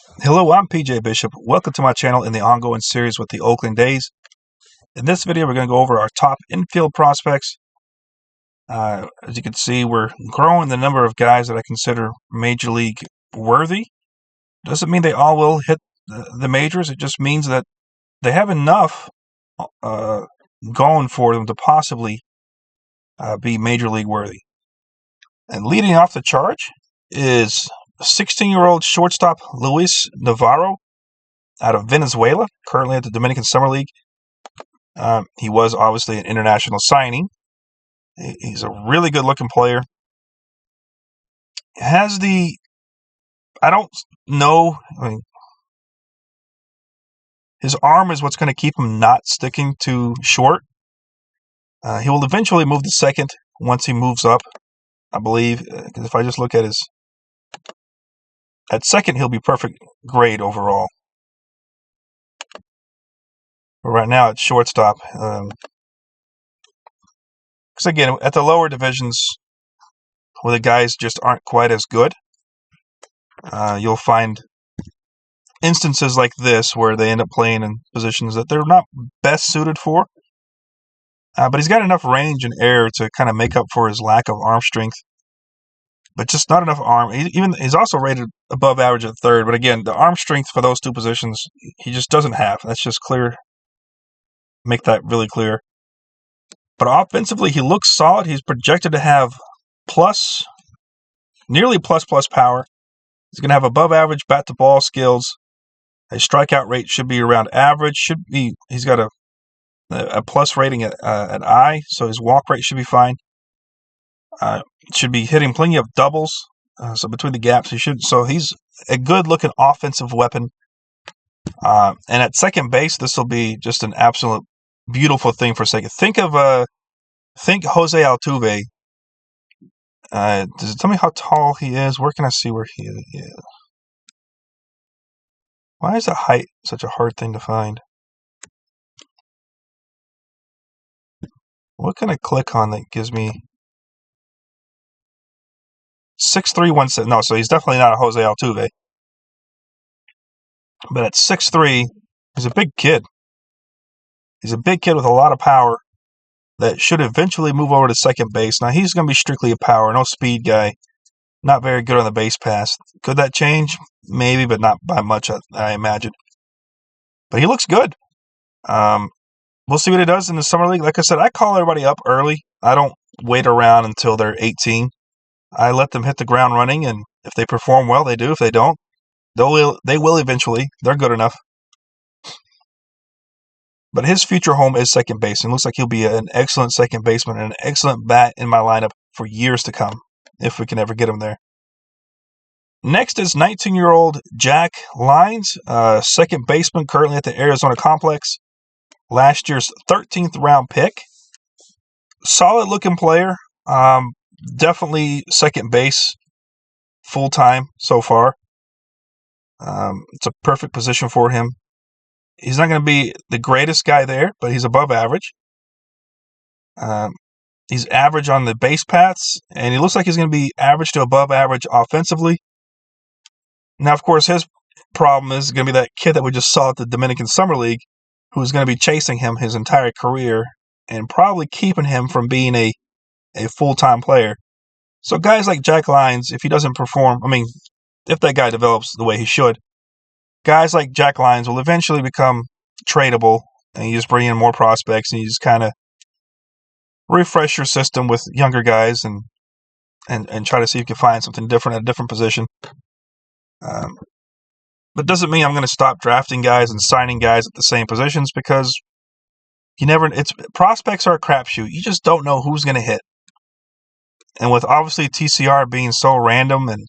Hello, I'm PJ Bishop. Welcome to my channel in the ongoing series with the Oakland A's. In this video, we're going to go over our top infield prospects. As you can see, we're growing the number of guys that I consider major league worthy. Doesn't mean they all will hit the majors. It just means that they have enough going for them to possibly be major league worthy. And leading off the charge is 16-year-old shortstop Luis Navarro out of Venezuela, currently at the Dominican Summer League. He was obviously an international signing. He's a really good-looking player. I don't know, his arm is what's going to keep him not sticking too short. He will eventually move to second once he moves up, I believe, because if I just look at at second, he'll be perfect grade overall. But right now, it's shortstop. Because again, at the lower divisions, where the guys just aren't quite as good, you'll find instances like this where they end up playing in positions that they're not best suited for. But he's got enough range and air to kind of make up for his lack of arm strength. But just not enough arm. He's also rated above average at third. But again, the arm strength for those two positions, he just doesn't have. That's just clear. Make that really clear. But offensively, he looks solid. He's projected to have nearly plus power. He's going to have above average bat to ball skills. His strikeout rate should be around average. He's got a plus rating at I, so his walk rate should be fine. Should be hitting plenty of doubles. So between the gaps, So he's a good-looking offensive weapon. And at second base, this will be just an absolute beautiful thing for second. Think Jose Altuve. Does it tell me how tall he is? Where can I see where he is? Why is the height such a hard thing to find? What can I click on that gives me 6'3", No, so he's definitely not a Jose Altuve. But at 6'3", he's a big kid. He's a big kid with a lot of power that should eventually move over to second base. Now, he's going to be strictly a power, no speed guy. Not very good on the base pass. Could that change? Maybe, but not by much, I imagine. But he looks good. We'll see what he does in the Summer League. Like I said, I call everybody up early. I don't wait around until they're 18. I let them hit the ground running, and if they perform well, they do. If they don't, they will eventually. They're good enough. But his future home is second base, and looks like he'll be an excellent second baseman and an excellent bat in my lineup for years to come, if we can ever get him there. Next is 19-year-old Jack Lyons, second baseman currently at the Arizona Complex. Last year's 13th round pick. Solid-looking player. Definitely second base full-time so far. It's a perfect position for him. He's not going to be the greatest guy there, but he's above average. He's average on the base paths, and he looks like he's going to be average to above average offensively. Now, of course, his problem is going to be that kid that we just saw at the Dominican Summer League, who's going to be chasing him his entire career and probably keeping him from being a full-time player. So guys like Jack Lyons, if he doesn't perform, if that guy develops the way he should, guys like Jack Lyons will eventually become tradable, and you just bring in more prospects, and you just kind of refresh your system with younger guys and try to see if you can find something different at a different position. But doesn't mean I'm going to stop drafting guys and signing guys at the same positions, because prospects are a crapshoot. You just don't know who's going to hit. And with obviously TCR being so random and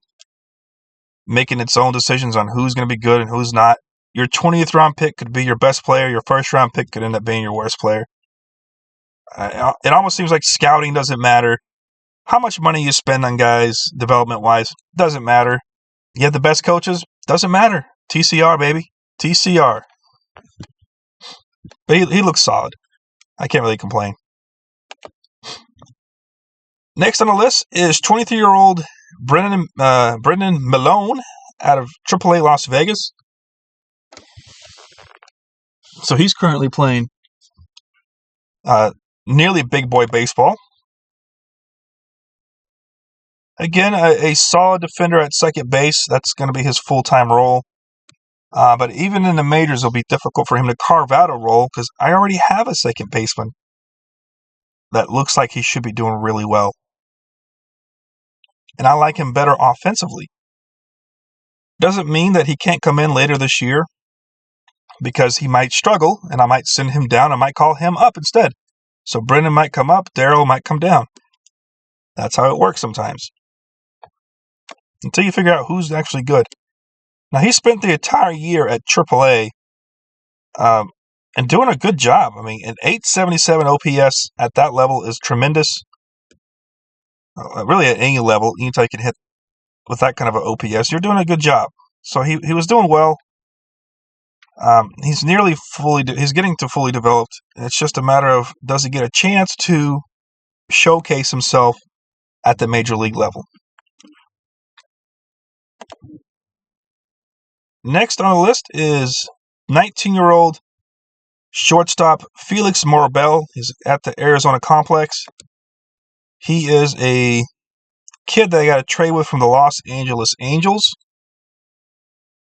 making its own decisions on who's going to be good and who's not, your 20th round pick could be your best player. Your first round pick could end up being your worst player. It almost seems like scouting doesn't matter. How much money you spend on guys development-wise doesn't matter. You have the best coaches, doesn't matter. TCR, baby. TCR. But he looks solid. I can't really complain. Next on the list is 23-year-old Brendan Malone out of AAA Las Vegas. So he's currently playing nearly big boy baseball. Again, a solid defender at second base. That's going to be his full-time role. But even in the majors, it'll be difficult for him to carve out a role because I already have a second baseman that looks like he should be doing really well. And I like him better offensively. Doesn't mean that he can't come in later this year because he might struggle and I might send him down. I might call him up instead. So Brendan might come up, Darryl might come down. That's how it works sometimes. Until you figure out who's actually good. Now, he spent the entire year at AAA and doing a good job. I mean, an 877 OPS at that level is tremendous. Really, at any level, anytime you can hit with that kind of an OPS, you're doing a good job. So he was doing well. He's getting to fully developed. It's just a matter of, does he get a chance to showcase himself at the major league level? Next on the list is 19-year-old shortstop Felix Morabel. He's at the Arizona complex. He is a kid that I got a trade with from the Los Angeles Angels.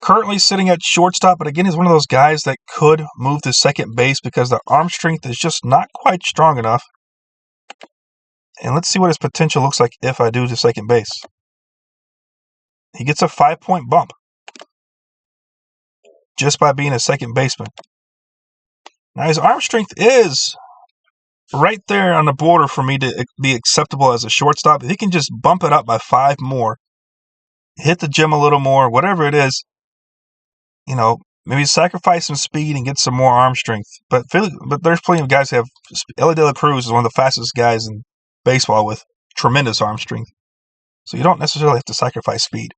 Currently sitting at shortstop, but again, he's one of those guys that could move to second base because the arm strength is just not quite strong enough. And let's see what his potential looks like if I do to second base. He gets a 5-point bump just by being a second baseman. Now, his arm strength is right there on the border for me to be acceptable as a shortstop. If he can just bump it up by 5 more, hit the gym a little more, whatever it is, maybe sacrifice some speed and get some more arm strength. But there's plenty of guys who have. Ellie De La Cruz is one of the fastest guys in baseball with tremendous arm strength. So you don't necessarily have to sacrifice speed.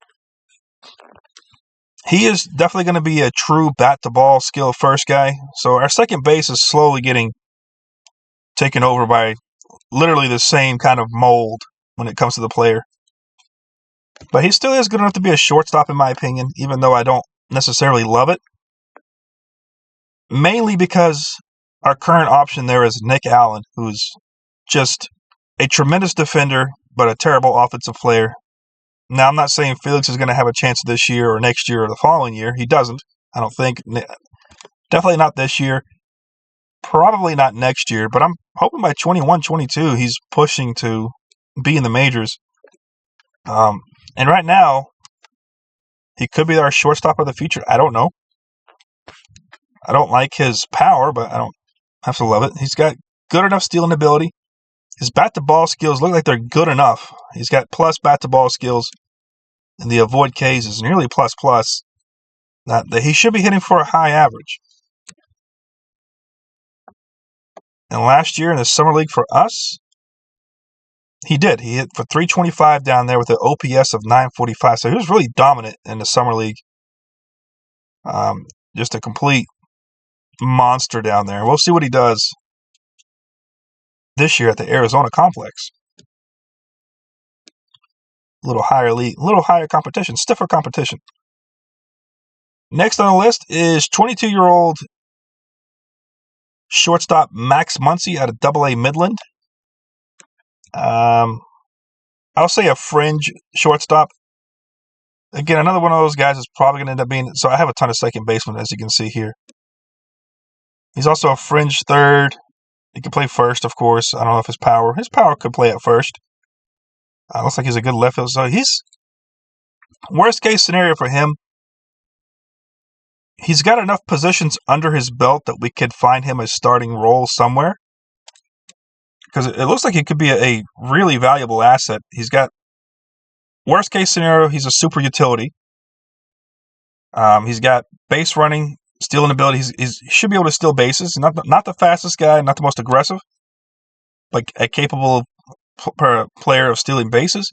He is definitely going to be a true bat-to-ball skill first guy. So our second base is slowly getting taken over by literally the same kind of mold when it comes to the player. But he still is good enough to be a shortstop, in my opinion, even though I don't necessarily love it. Mainly because our current option there is Nick Allen, who's just a tremendous defender, but a terrible offensive player. Now, I'm not saying Felix is going to have a chance this year or next year or the following year. He doesn't, I don't think. Definitely not this year. Probably not next year, but I'm hoping by 21, 22, he's pushing to be in the majors. And right now, he could be our shortstop of the future. I don't know. I don't like his power, but I don't have to love it. He's got good enough stealing ability. His bat-to-ball skills look like they're good enough. He's got plus bat-to-ball skills, and the avoid Ks is nearly plus. That he should be hitting for a high average. And last year in the summer league for us, he did. He hit for 325 down there with an OPS of 945. So he was really dominant in the summer league. Just a complete monster down there. We'll see what he does this year at the Arizona complex. A little higher league, a little higher competition, stiffer competition. Next on the list is 22-year-old shortstop Max Muncy out of AA Midland. I'll say a fringe shortstop. Again, another one of those guys is probably going to end up being. So I have a ton of second basemen, as you can see here. He's also a fringe third. He can play first, of course. I don't know if his power could play at first. Looks like he's a good left fielder. So he's worst case scenario for him. He's got enough positions under his belt that we could find him a starting role somewhere. Because it looks like he could be a really valuable asset. He's got worst case scenario. He's a super utility. He's got base running, stealing ability. He should be able to steal bases. Not the fastest guy, not the most aggressive, but a capable player of stealing bases.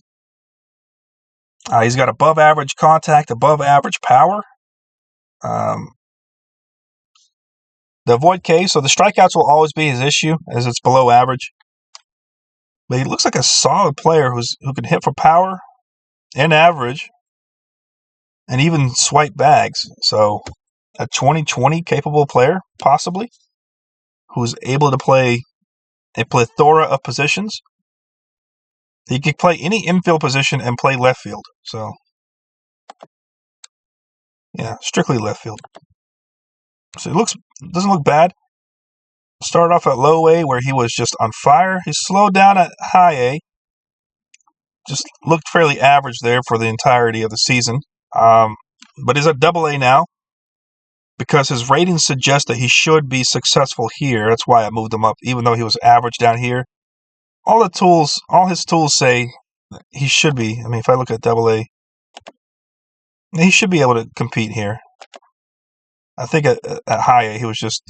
He's got above average contact, above average power. The avoid K, so the strikeouts will always be his issue as it's below average. But he looks like a solid player who can hit for power and average and even swipe bags. So a 2020 capable player, possibly, who's able to play a plethora of positions. He could play any infield position and play left field. So, yeah, strictly left field. So it doesn't look bad. Started off at low A where he was just on fire. He slowed down at high A. Just looked fairly average there for the entirety of the season. But he's at double A now because his ratings suggest that he should be successful here. That's why I moved him up, even though he was average down here. All his tools say he should be. I mean, if I look at double A, he should be able to compete here. I think at high A, he was just,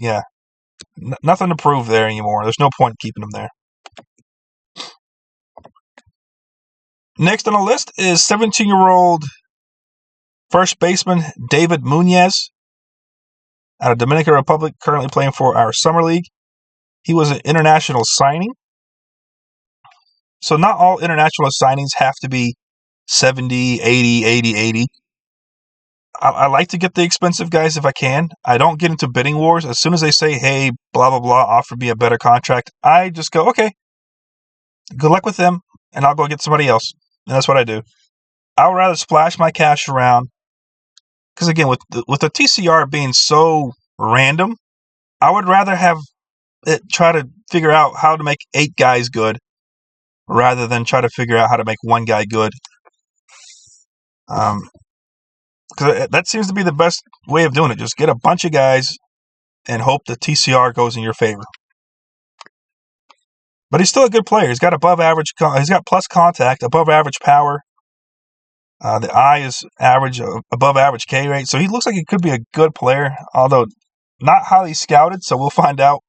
nothing to prove there anymore. There's no point keeping him there. Next on the list is 17-year-old first baseman David Muñez out of Dominican Republic, currently playing for our summer league. He was an international signing. So not all international signings have to be 70, 80, 80, 80. I like to get the expensive guys if I can. I don't get into bidding wars. As soon as they say, hey, blah, blah, blah, offer me a better contract, I just go, okay, good luck with them, and I'll go get somebody else. And that's what I do. I would rather splash my cash around. Because, again, with the TCR being so random, I would rather have it try to figure out how to make 8 guys good rather than try to figure out how to make 1 guy good. Because that seems to be the best way of doing it. Just get a bunch of guys and hope the TCR goes in your favor. But he's still a good player. He's got above average. He's got plus contact, above average power. The eye is average, above average K rate. So he looks like he could be a good player, although not highly scouted. So we'll find out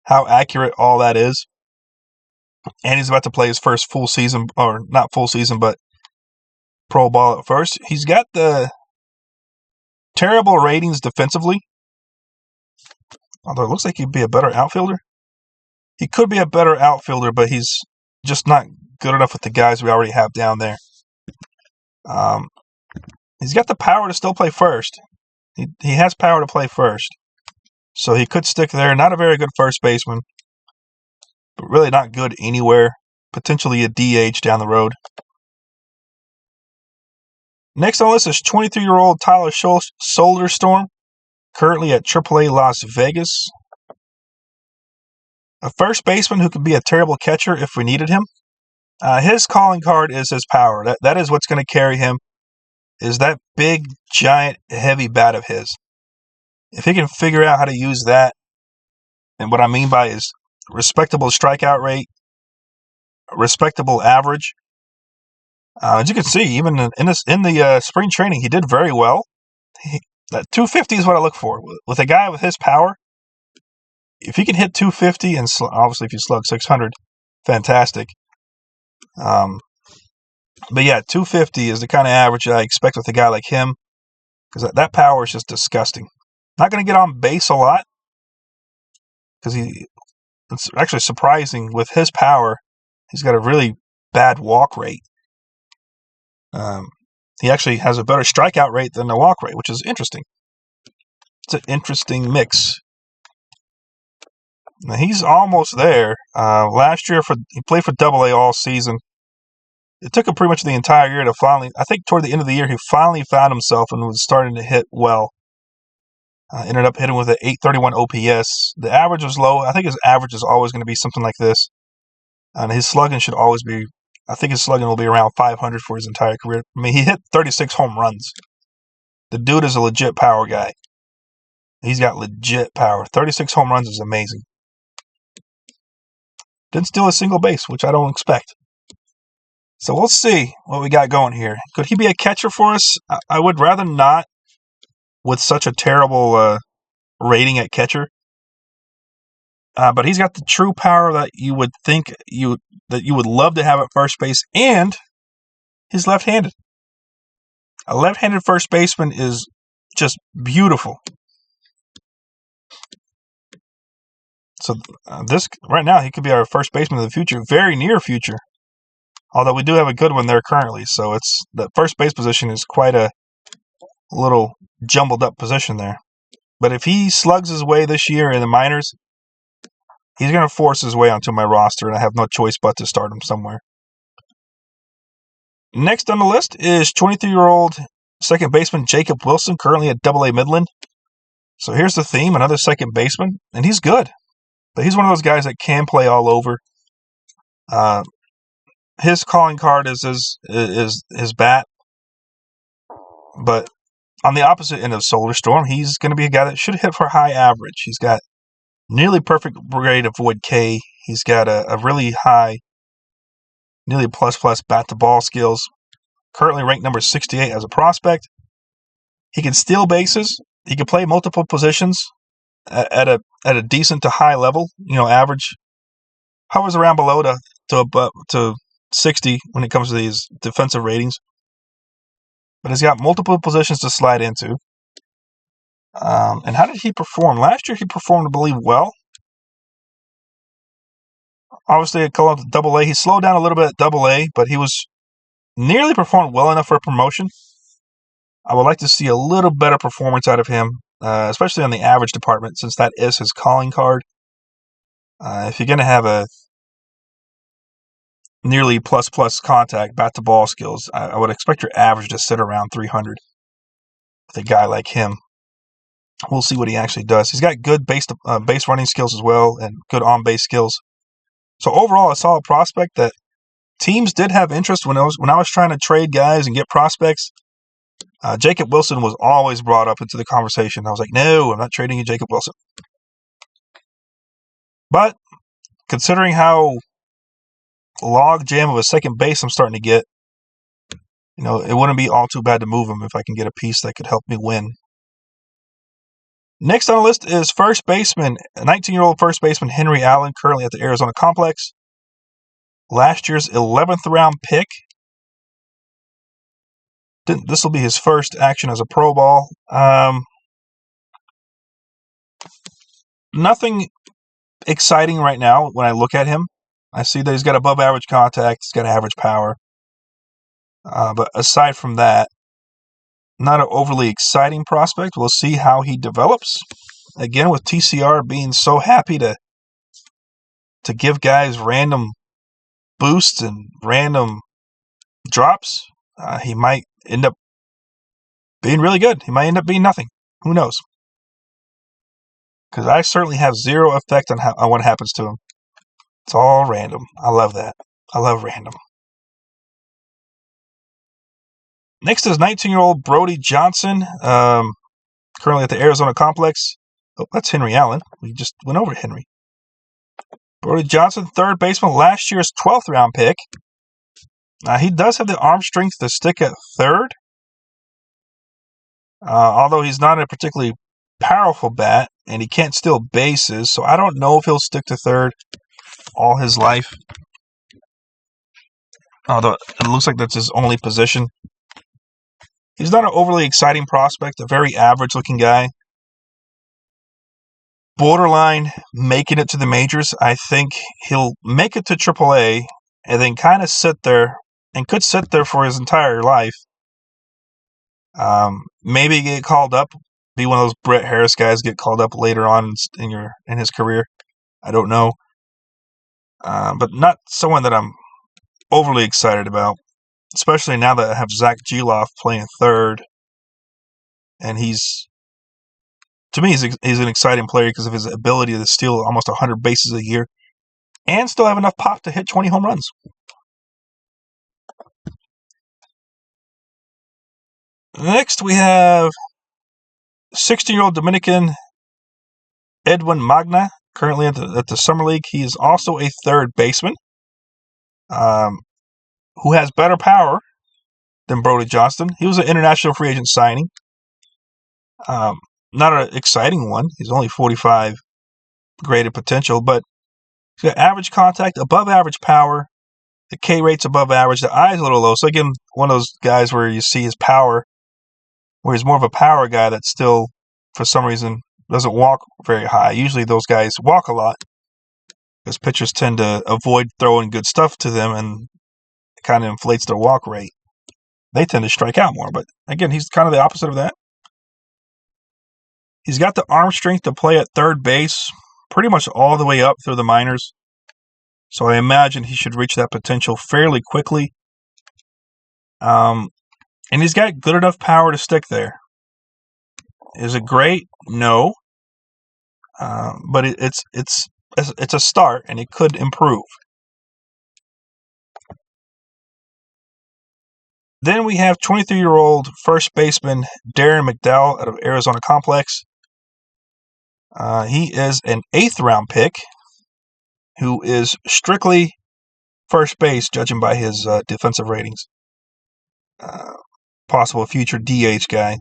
how accurate all that is. And he's about to play his first full season, or not full season, but pro ball at first. He's got the terrible ratings defensively, although it looks like he'd be a better outfielder. He could be a better outfielder, but he's just not good enough with the guys we already have down there. He's got the power to still play first. He has power to play first. So he could stick there. Not a very good first baseman, but really not good anywhere. Potentially a DH down the road. Next on the list is 23-year-old Tyler Solarstrom, currently at AAA Las Vegas. A first baseman who could be a terrible catcher if we needed him. His calling card is his power. That is what's going to carry him, is that big, giant, heavy bat of his. If he can figure out how to use that, and what I mean by is respectable strikeout rate, respectable average. As you can see, even in the spring training, he did very well. That 250 is what I look for. With a guy with his power, if he can hit 250, and obviously if you slug 600, fantastic. But yeah, 250 is the kind of average I expect with a guy like him, because that power is just disgusting. Not going to get on base a lot, because it's actually surprising with his power. He's got a really bad walk rate. He actually has a better strikeout rate than the walk rate, which is interesting. It's an interesting mix. Now, he's almost there. Last year, he played for Double A all season. It took him pretty much the entire year to finally, I think toward the end of the year, he finally found himself and was starting to hit well. Ended up hitting with an 831 OPS. The average was low. I think his average is always going to be something like this. And his slugging should always be, I think his slugging will be around 500 for his entire career. I mean, he hit 36 home runs. The dude is a legit power guy. He's got legit power. 36 home runs is amazing. Didn't steal a single base, which I don't expect. So we'll see what we got going here. Could he be a catcher for us? I would rather not, with such a terrible rating at catcher. But he's got the true power that you would think you would love to have at first base, and he's left-handed. A left-handed first baseman is just beautiful. So this right now, he could be our first baseman of the future, very near future. Although we do have a good one there currently, so it's the first base position is quite a little jumbled up position there. But if he slugs his way this year in the minors, he's going to force his way onto my roster, and I have no choice but to start him somewhere. Next on the list is 23-year-old second baseman Jacob Wilson, currently at AA Midland. So here's the theme, another second baseman, and he's good. But he's one of those guys that can play all over. His calling card is his bat. But on the opposite end of Solar Storm, he's going to be a guy that should hit for high average. He's got nearly perfect grade avoid K. He's got a really high, nearly plus bat-to-ball skills. Currently ranked number 68 as a prospect. He can steal bases. He can play multiple positions at a decent to high level. Average hovers around below to 60 when it comes to these defensive ratings. But he's got multiple positions to slide into. And how did he perform? Last year he performed, I believe, well. Obviously, at call up to AA. He slowed down a little bit at AA, but he was nearly performed well enough for a promotion. I would like to see a little better performance out of him, especially on the average department, since that is his calling card. If you're going to have a nearly plus contact, bat-to-ball skills, I would expect your average to sit around 300 with a guy like him. We'll see what he actually does. He's got good base running skills as well and good on-base skills. So overall, a solid prospect that teams did have interest when I was trying to trade guys and get prospects. Jacob Wilson was always brought up into the conversation. I was like, no, I'm not trading you Jacob Wilson. But considering how log jam of a second base I'm starting to get, it wouldn't be all too bad to move him if I can get a piece that could help me win. Next on the list is first baseman, 19-year-old first baseman Henry Allen, currently at the Arizona Complex. Last year's 11th round pick. This will be his first action as a pro ball. Nothing exciting right now when I look at him. I see that he's got above average contact, he's got average power. But aside from that, not an overly exciting prospect. We'll see how he develops. Again, with TCR being so happy to give guys random boosts and random drops, he might end up being really good. He might end up being nothing. Who knows? Because I certainly have zero effect on what happens to him. It's all random. I love that. I love random. Next is 19-year-old Brody Johnson, currently at the Arizona Complex. Oh, that's Henry Allen. We just went over Henry. Brody Johnson, third baseman, last year's 12th round pick. He does have the arm strength to stick at third, although he's not a particularly powerful bat, and he can't steal bases, so I don't know if he'll stick to third all his life. Although it looks like that's his only position. He's not an overly exciting prospect, a very average-looking guy. Borderline making it to the majors. I think he'll make it to AAA and then kind of sit there, and could sit there for his entire life. Maybe get called up, be one of those Brett Harris guys, get called up later on in his career. I don't know. But not someone that I'm overly excited about. Especially now that I have Zach Geloff playing third. And to me, he's an exciting player because of his ability to steal almost 100 bases a year and still have enough pop to hit 20 home runs. Next, we have 16-year-old Dominican Edwin Magna, currently at the Summer League. He is also a third baseman. Who has better power than Brody Johnson. He was an international free agent signing. Not an exciting one. He's only 45 graded potential, but he's got average contact, above average power. The K rate's above average. The I's a little low. So again, one of those guys where you see his power, where he's more of a power guy that still, for some reason, doesn't walk very high. Usually those guys walk a lot because pitchers tend to avoid throwing good stuff to them, and kind of inflates their walk rate. They tend to strike out more, but again, he's kind of the opposite of that. He's got the arm strength to play at third base pretty much all the way up through the minors. So I imagine he should reach that potential fairly quickly. And he's got good enough power to stick there. Is it great? No. But it's a start, and it could improve. Then we have 23-year-old first baseman Darren McDowell out of Arizona Complex. He is an 8th round pick who is strictly first base, judging by his defensive ratings. Possible future DH guy.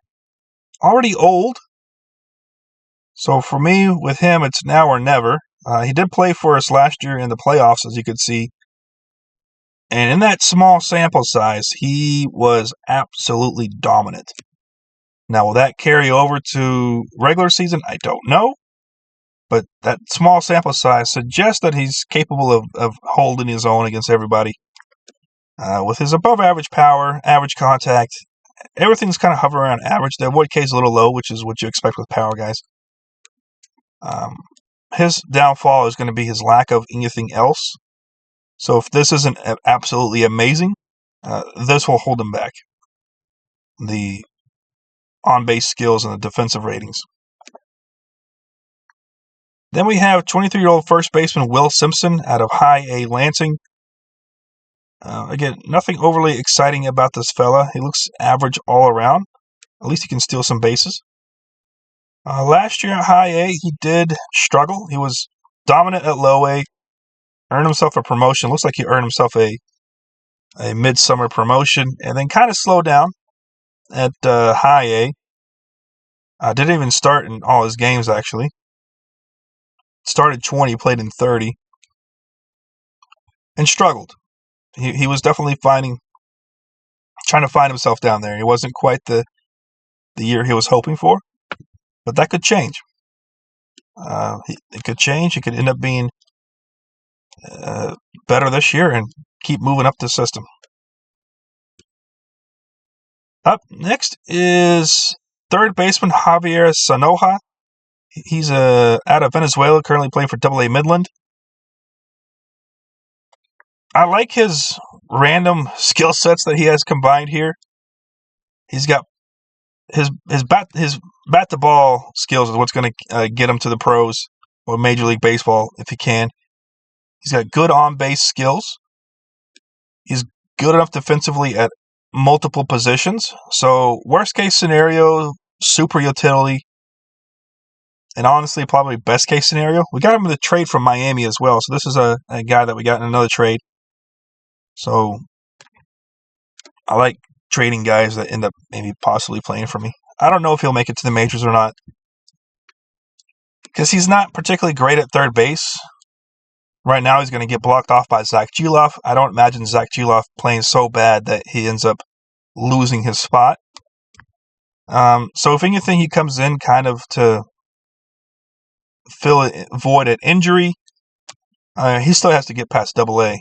Already old. So for me, with him, it's now or never. He did play for us last year in the playoffs, as you could see. And in that small sample size, he was absolutely dominant. Now, will that carry over to regular season? I don't know. But that small sample size suggests that he's capable of holding his own against everybody. With his above-average power, average contact, everything's kind of hovering around average. The avoid K is a little low, which is what you expect with power guys. His downfall is going to be his lack of anything else. So if this isn't absolutely amazing, this will hold him back. The on-base skills and the defensive ratings. Then we have 23-year-old first baseman Will Simpson out of High A Lansing. Again, nothing overly exciting about this fella. He looks average all around. At least he can steal some bases. Last year at High A, he did struggle. He was dominant at Low A, earned himself a promotion. Looks like he earned himself a midsummer promotion, and then kind of slowed down at High A. Didn't even start in all his games, actually. Started 20, played in 30, and struggled. He was definitely trying to find himself down there. He wasn't quite the year he was hoping for, but that could change. It could change. He could end up being better this year and keep moving up the system. Up next is third baseman Javier Sanoja. He's out of Venezuela, currently playing for AA Midland. I like his random skill sets that he has combined here. He's got his bat to ball skills is what's going to get him to the pros or Major League Baseball if he can. He's got good on base skills. He's good enough defensively at multiple positions. So worst case scenario, super utility. And honestly, probably best case scenario, we got him in the trade from Miami as well. So this is a guy that we got in another trade. So I like trading guys that end up maybe possibly playing for me. I don't know if he'll make it to the majors or not, because he's not particularly great at third base. Right now, he's going to get blocked off by Zach Gelof. I don't imagine Zach Gelof playing so bad that he ends up losing his spot. So if anything, he comes in kind of to fill a void at injury. He still has to get past AA.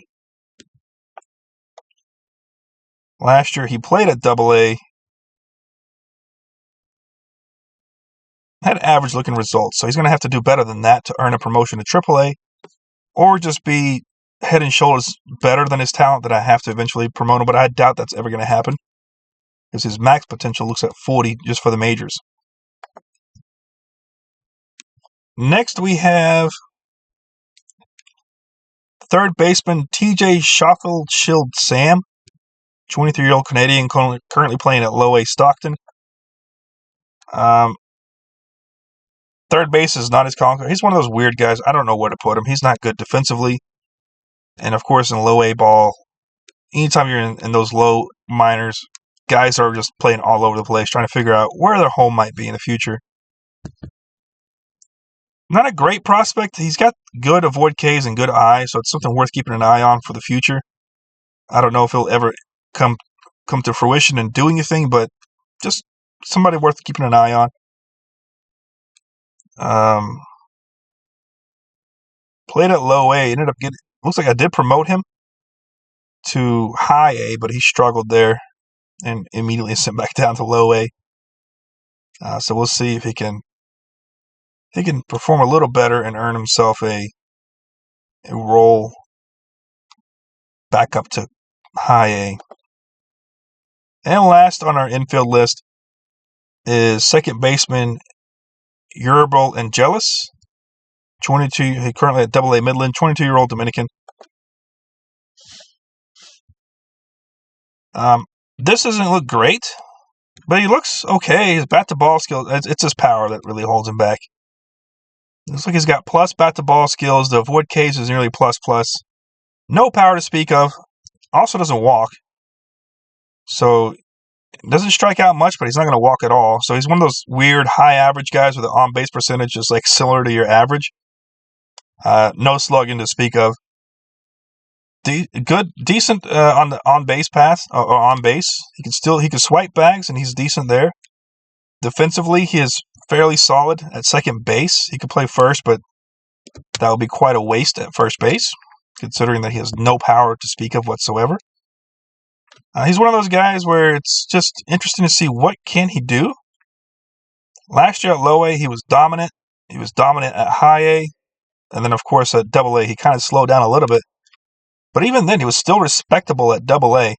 Last year, he played at AA. Had average-looking results, so he's going to have to do better than that to earn a promotion to AAA, or just be head and shoulders better than his talent that I have to eventually promote him, but I doubt that's ever going to happen, because his max potential looks at 40 just for the majors. Next, we have third baseman TJ Schofield Sam, 23-year-old Canadian currently playing at Low A Stockton. Third base is not his conquer. He's one of those weird guys. I don't know where to put him. He's not good defensively. And, of course, in Low A ball, anytime you're in those low minors, guys are just playing all over the place, trying to figure out where their home might be in the future. Not a great prospect. He's got good avoid Ks and good eye, so it's something worth keeping an eye on for the future. I don't know if he'll ever come to fruition and do anything, but just somebody worth keeping an eye on. Played at Low A. Ended up getting. Looks like I did promote him to High A, but he struggled there and immediately sent back down to Low A. So we'll see if he can he can perform a little better and earn himself a role back up to high A. And last on our infield list is second baseman Yerbal Angelis, 22. Currently at AA Midland, 22-year-old Dominican. This doesn't look great, but he looks okay. His bat-to-ball skills, it's his power that really holds him back. Looks like he's got plus bat-to-ball skills. The avoid Ks is nearly plus. No power to speak of. Also doesn't walk. So, doesn't strike out much, but he's not going to walk at all. So he's one of those weird high average guys with an on-base percentage just like similar to your average. No slugging to speak of. Decent on the on-base path or on base. He can swipe bags and he's decent there. Defensively, he is fairly solid at second base. He could play first, but that would be quite a waste at first base, considering that he has no power to speak of whatsoever. He's one of those guys where it's just interesting to see what can he do. Last year at low A, he was dominant. He was dominant at high A. And then, of course, at double A, he kind of slowed down a little bit. But even then, he was still respectable at double A.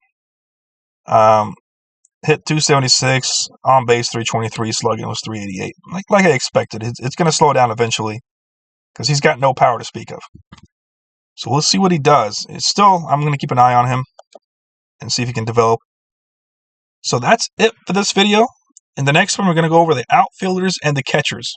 Hit 276, on base 323, slugging was 388. Like I expected. It's going to slow down eventually because he's got no power to speak of. So we'll see what he does. I'm going to keep an eye on him and see if he can develop. So that's it for this video. In the next one, we're going to go over the outfielders and the catchers.